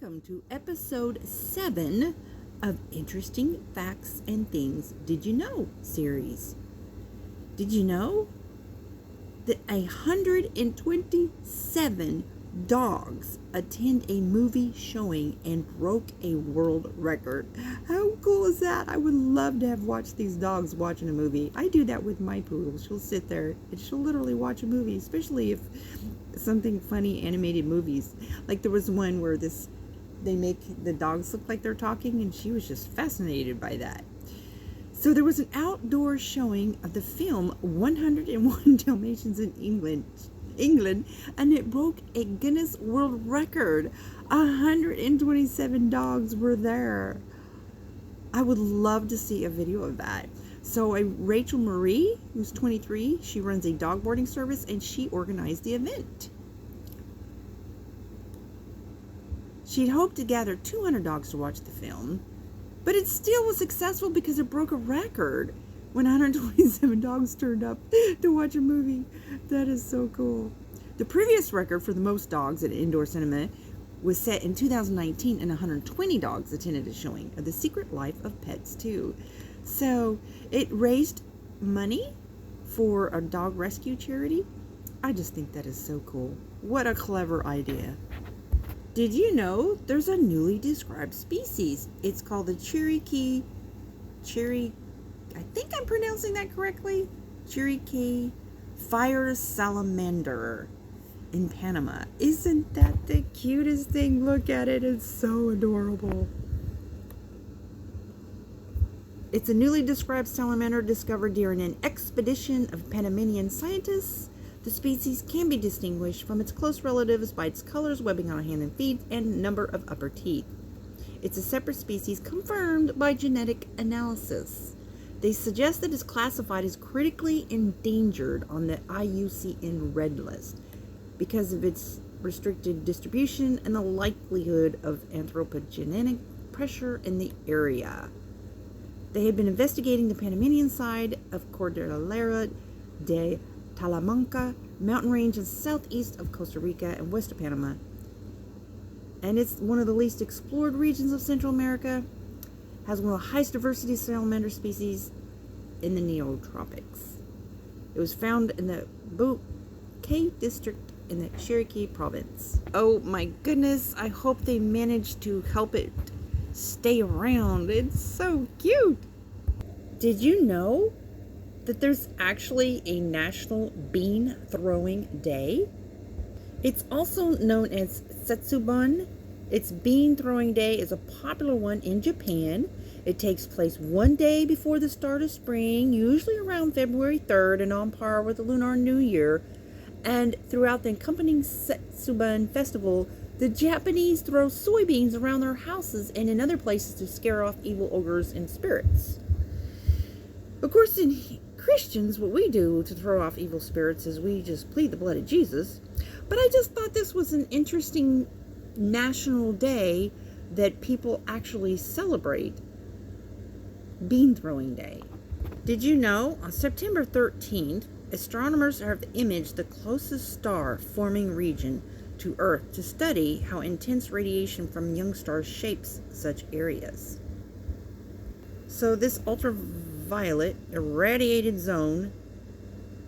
welcome to episode 7 of Interesting Facts and Things Did You Know series. Did you know that 127 dogs attend a movie showing and broke a world record? How cool is that? I would love to have watched these dogs watching a movie. I do that with my poodle. She'll sit there and she'll literally watch a movie, especially if something funny animated movies. Like there was one where they make the dogs look like they're talking, and she was just fascinated by that. So there was an outdoor showing of the film 101 Dalmatians in England, and it broke a Guinness World Record. 127 dogs were there. I would love to see a video of that. So Rachel Marie, who's 23, she runs a dog boarding service, and she organized the event. She'd hoped to gather 200 dogs to watch the film, but it still was successful because it broke a record when 127 dogs turned up to watch a movie. That is so cool. The previous record for the most dogs at an indoor cinema was set in 2019, and 120 dogs attended a showing of The Secret Life of Pets 2. So it raised money for a dog rescue charity. I just think that is so cool. What a clever idea. Did you know there's a newly described species? It's called the I think I'm pronouncing that correctly, Chiriquí fire salamander in Panama. Isn't that the cutest thing? Look at it. It's so adorable. It's a newly described salamander discovered during an expedition of Panamanian scientists. The species can be distinguished from its close relatives by its colors, webbing on hand and feet, and number of upper teeth. It's a separate species confirmed by genetic analysis. They suggest that it's classified as critically endangered on the IUCN Red List because of its restricted distribution and the likelihood of anthropogenic pressure in the area. They had been investigating the Panamanian side of Cordillera de Talamanca mountain range in southeast of Costa Rica and west of Panama. And it's one of the least explored regions of Central America. Has one of the highest diversity of salamander species in the neotropics. It was found in the Bouquet district in the Chiriquí province. Oh my goodness, I hope they managed to help it stay around. It's so cute. Did you know that there's actually a National Bean Throwing Day? It's also known as Setsuban. Its Bean Throwing Day is a popular one in Japan. It takes place one day before the start of spring, usually around February 3rd, and on par with the Lunar New Year. And throughout the accompanying Setsuban festival, the Japanese throw soybeans around their houses and in other places to scare off evil ogres and spirits. Of course, in Christians, what we do to throw off evil spirits is we just plead the blood of Jesus. But I just thought this was an interesting national day that people actually celebrate, Bean Throwing Day. Did you know on September 13th, astronomers have imaged the closest star forming region to Earth to study how intense radiation from young stars shapes such areas. So this ultraviolet irradiated zone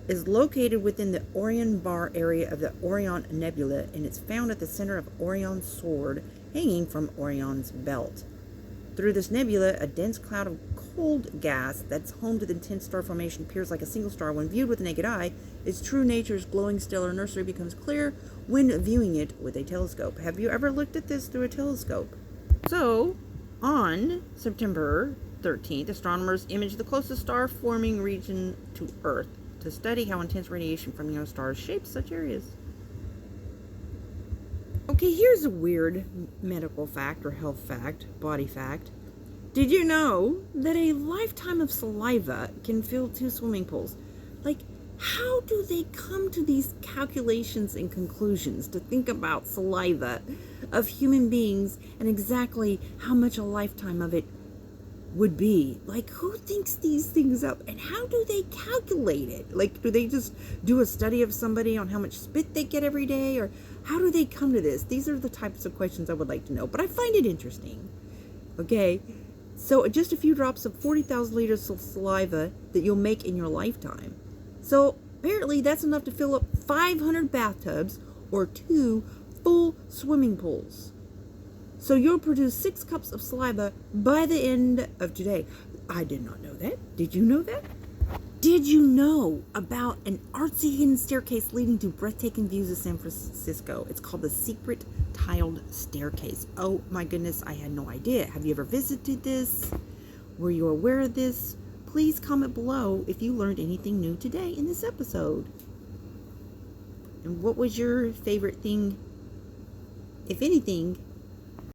is located within the Orion bar area of the Orion Nebula, and it's found at the center of Orion's sword hanging from Orion's belt. Through this nebula, a dense cloud of cold gas that's home to the intense star formation appears like a single star. When viewed with the naked eye, its true nature's glowing stellar nursery becomes clear when viewing it with a telescope. Have you ever looked at this through a telescope? So, on September 13th, astronomers imaged the closest star forming region to Earth to study how intense radiation from young stars shapes such areas. Okay, here's a weird medical fact or health fact, body fact. Did you know that a lifetime of saliva can fill 2 swimming pools? Like, how do they come to these calculations and conclusions to think about saliva of human beings and exactly how much a lifetime of it would be? Like, who thinks these things up, and how do they calculate it? Like, do they just do a study of somebody on how much spit they get every day, or How do they come to this? These are the types of questions I would like to know, but I find it interesting. Okay, so just a few drops of 40,000 liters of saliva that you'll make in your lifetime. So apparently that's enough to fill up 500 bathtubs or 2 full swimming pools. So you'll produce 6 cups of saliva by the end of today. I did not know that. Did you know that? Did you know about an artsy hidden staircase leading to breathtaking views of San Francisco? It's called the Secret Tiled Staircase. Oh my goodness, I had no idea. Have you ever visited this? Were you aware of this? Please comment below if you learned anything new today in this episode. And what was your favorite thing, if anything,